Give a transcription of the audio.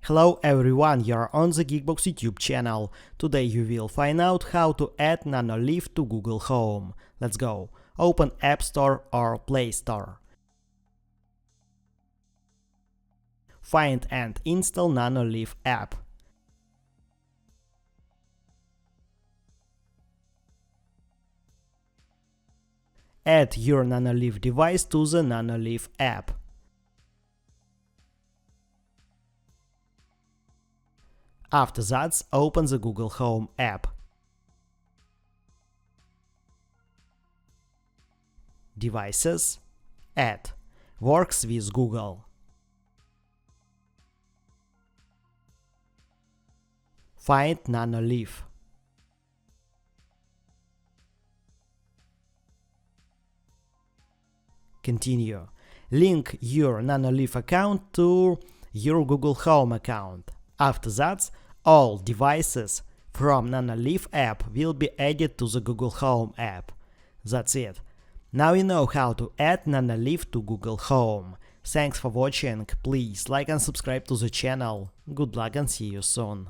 Hello everyone, you're on the GeekBox YouTube channel. Today you will find out how to add Nanoleaf to Google Home. Let's go. Open App Store or Play Store. Find and install Nanoleaf app. Add your Nanoleaf device to the Nanoleaf app. After that, open the Google Home app. Devices. Add. Works with Google. Find Nanoleaf. Continue. Link your Nanoleaf account to your Google Home account. After that, all devices from Nanoleaf app will be added to the Google Home app. That's it. Now you know how to add Nanoleaf to Google Home. Thanks for watching. Please like and subscribe to the channel. Good luck and see you soon.